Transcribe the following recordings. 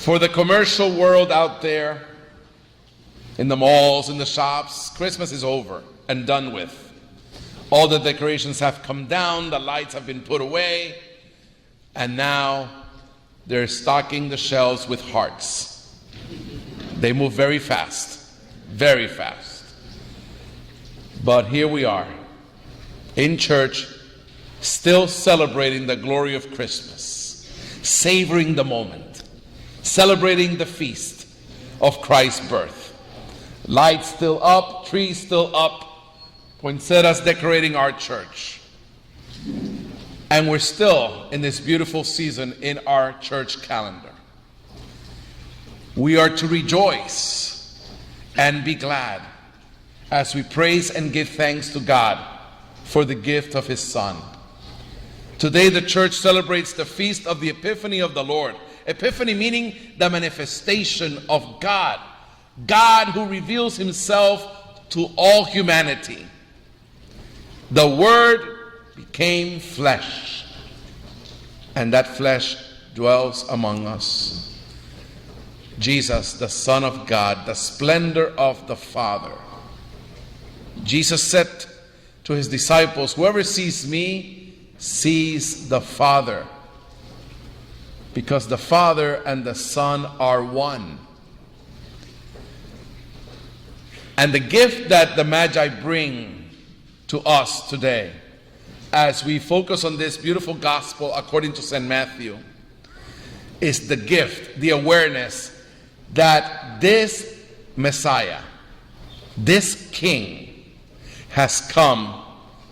For the commercial world out there, in the malls, in the shops, Christmas is over and done with. All the decorations have come down, the lights have been put away, and now they're stocking the shelves with hearts. They move very fast, very fast. But here we are, in church, still celebrating the glory of Christmas, savoring the moment, celebrating the feast of Christ's birth. Lights still up, trees still up, poinsettias decorating our church. And we're still in this beautiful season in our church calendar. We are to rejoice and be glad as we praise and give thanks to God for the gift of His Son. Today the church celebrates the feast of the Epiphany of the Lord. Epiphany meaning the manifestation of God. God who reveals Himself to all humanity. The Word became flesh, and that flesh dwells among us. Jesus, the Son of God, the splendor of the Father. Jesus said to His disciples, "Whoever sees me sees the Father," because the Father and the Son are one. And the gift that the Magi bring to us today, as we focus on this beautiful gospel according to St. Matthew, is the gift, the awareness that this Messiah, this King, has come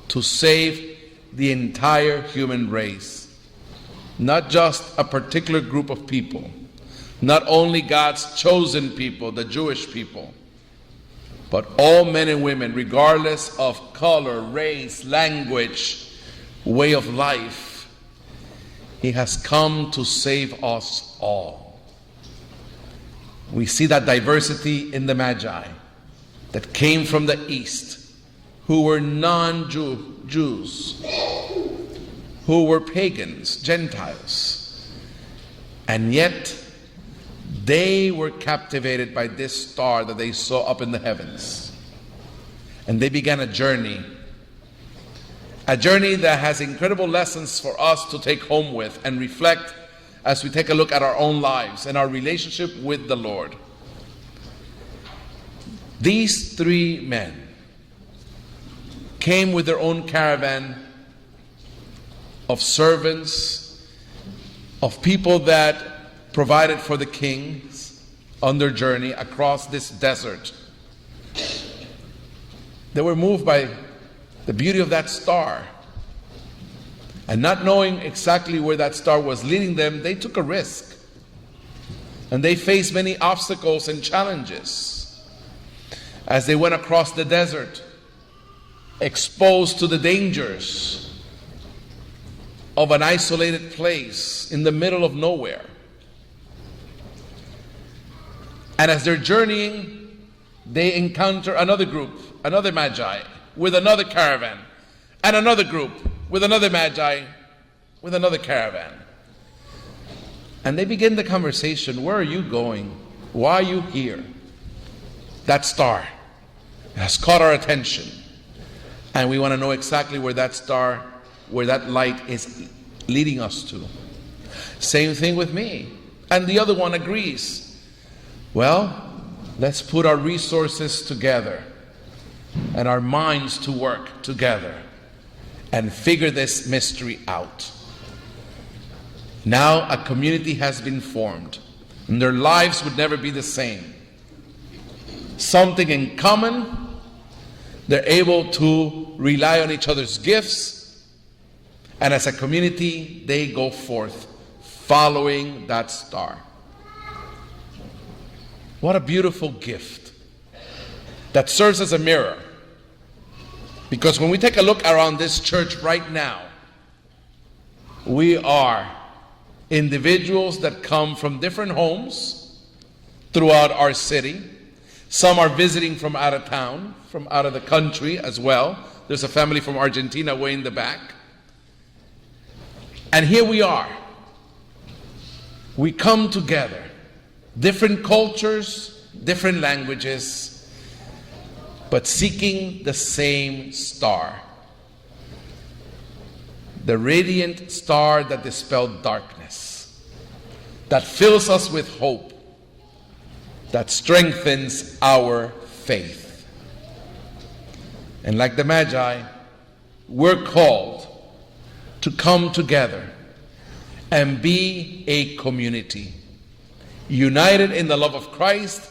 to save the entire human race. Not just a particular group of people, not only God's chosen people, the Jewish people, but all men and women, regardless of color, race, language, way of life. He has come to save us all. We see that diversity in the Magi that came from the East, who were non-Jews, who were pagans, Gentiles, and yet they were captivated by this star that they saw up in the heavens. And they began a journey that has incredible lessons for us to take home with and reflect as we take a look at our own lives and our relationship with the Lord. These three men came with their own caravan of servants, of people that provided for the kings on their journey across this desert. They were moved by the beauty of that star. And not knowing exactly where that star was leading them, they took a risk. And they faced many obstacles and challenges as they went across the desert, exposed to the dangers of an isolated place in the middle of nowhere. And as they're journeying, they encounter another group, another Magi, with another caravan, and another group with another Magi, with another caravan. And they begin the conversation. Where are you going? Why are you here? That star has caught our attention. And we want to know exactly where that star, where that light is leading us to. Same thing with me. And the other one agrees. Well, let's put our resources together and our minds to work together and figure this mystery out. Now a community has been formed, and their lives would never be the same. Something in common, they're able to rely on each other's gifts, and as a community, they go forth following that star. What a beautiful gift that serves as a mirror. Because when we take a look around this church right now, we are individuals that come from different homes throughout our city. Some are visiting from out of town, from out of the country as well. There's a family from Argentina way in the back. And here we are. We come together different cultures, different languages, but seeking the same star. The radiant star that dispelled darkness, that fills us with hope, that strengthens our faith. And like the Magi, we're called to come together and be a community, united in the love of Christ,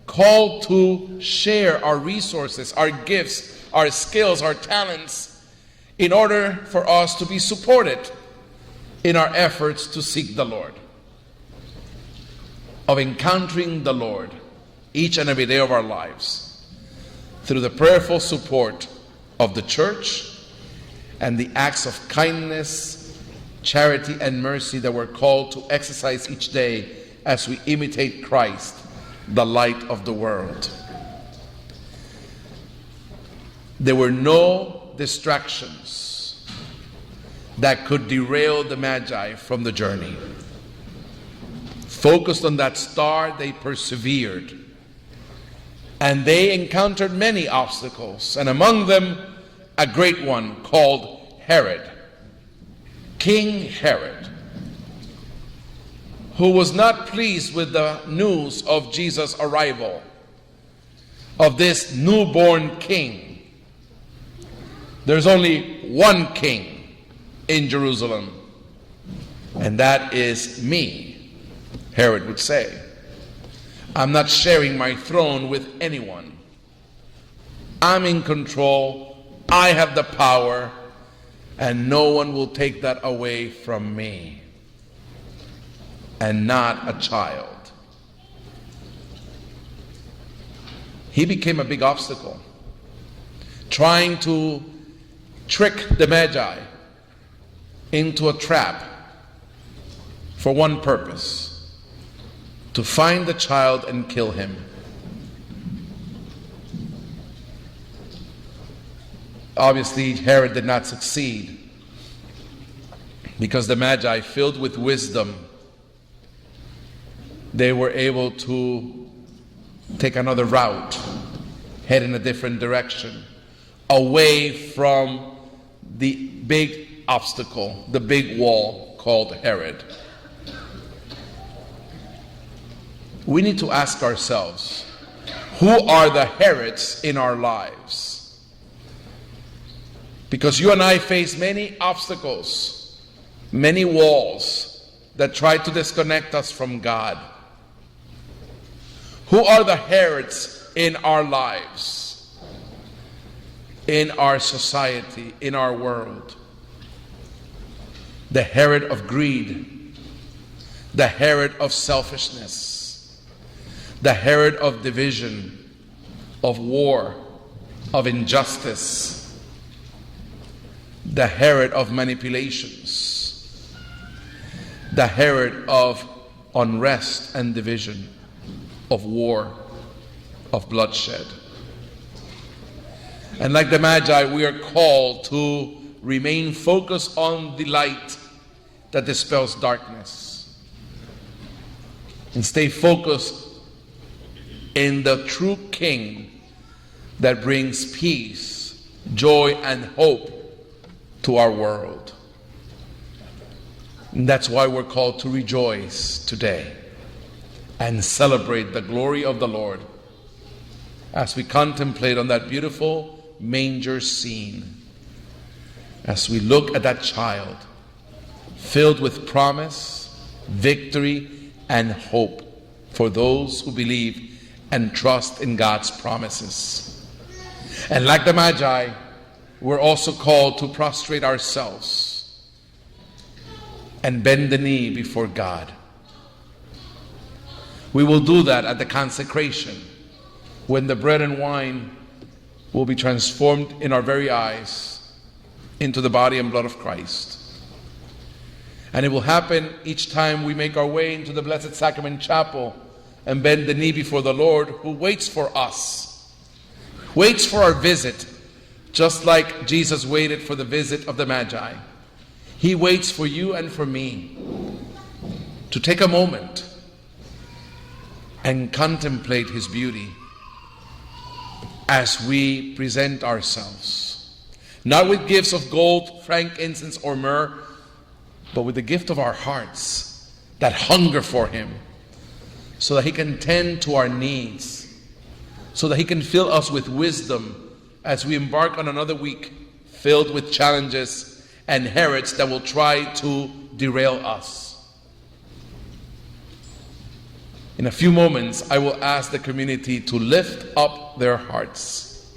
called to share our resources, our gifts, our skills, our talents, in order for us to be supported in our efforts to seek the Lord, of encountering the Lord each and every day of our lives through the prayerful support of the church and the acts of kindness, charity, and mercy that we're called to exercise each day as we imitate Christ, the light of the world. There were no distractions that could derail the Magi from the journey. Focused on that star, they persevered. And they encountered many obstacles, and among them, a great one called Herod. King Herod, who was not pleased with the news of Jesus' arrival, of this newborn king. There's only one king in Jerusalem, and that is me, Herod would say. I'm not sharing my throne with anyone. I'm in control. I have the power, and no one will take that away from me. And not a child. He became a big obstacle, trying to trick the Magi into a trap for one purpose: to find the child and kill him. Obviously, Herod did not succeed, because the Magi, filled with wisdom, they were able to take another route, head in a different direction, away from the big obstacle, the big wall called Herod. We need to ask ourselves, who are the Herods in our lives? Because you and I face many obstacles, many walls that try to disconnect us from God. Who are the Herods in our lives, in our society, in our world? The Herod of greed, the Herod of selfishness, the Herod of division, of war, of injustice, the Herod of manipulations, the Herod of unrest and division, of war, of bloodshed. And like the Magi, we are called to remain focused on the light that dispels darkness, and stay focused in the true King that brings peace, joy, and hope to our world. And that's why we're called to rejoice today and celebrate the glory of the Lord as we contemplate on that beautiful manger scene, as we look at that child filled with promise, victory, and hope for those who believe and trust in God's promises. And like the Magi, we're also called to prostrate ourselves and bend the knee before God. We will do that at the consecration, when the bread and wine will be transformed in our very eyes into the body and blood of Christ. And it will happen each time we make our way into the Blessed Sacrament Chapel and bend the knee before the Lord, who waits for us, waits for our visit, just like Jesus waited for the visit of the Magi. He waits for you and for me to take a moment and contemplate His beauty as we present ourselves, not with gifts of gold, frankincense, or myrrh, but with the gift of our hearts that hunger for Him, so that He can tend to our needs, so that He can fill us with wisdom as we embark on another week filled with challenges and heretics that will try to derail us. In a few moments, I will ask the community to lift up their hearts.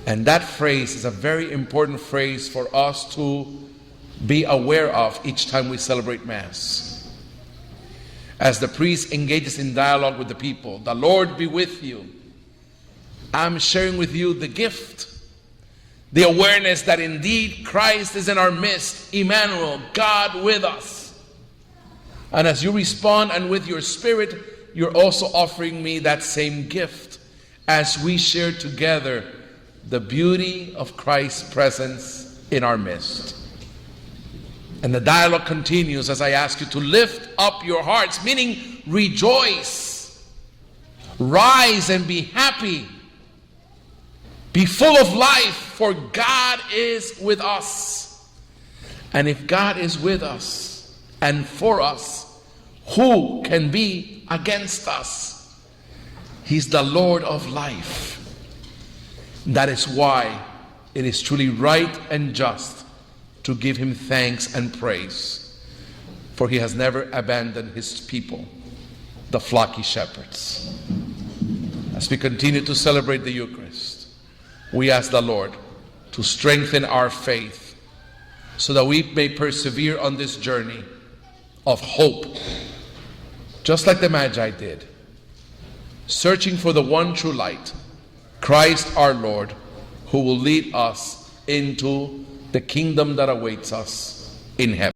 And that phrase is a very important phrase for us to be aware of each time we celebrate Mass. As the priest engages in dialogue with the people, the Lord be with you. I'm sharing with you the gift, the awareness that indeed Christ is in our midst, Emmanuel, God with us. And as you respond and with your spirit, you're also offering me that same gift as we share together the beauty of Christ's presence in our midst. And the dialogue continues as I ask you to lift up your hearts, meaning rejoice, rise and be happy, be full of life, for God is with us. And if God is with us and for us, who can be against us? He's the Lord of life. That is why it is truly right and just to give Him thanks and praise, for He has never abandoned His people, the flocky shepherds. As we continue to celebrate the Eucharist, we ask the Lord to strengthen our faith so that we may persevere on this journey of hope, just like the Magi did, searching for the one true light, Christ our Lord, who will lead us into the kingdom that awaits us in heaven.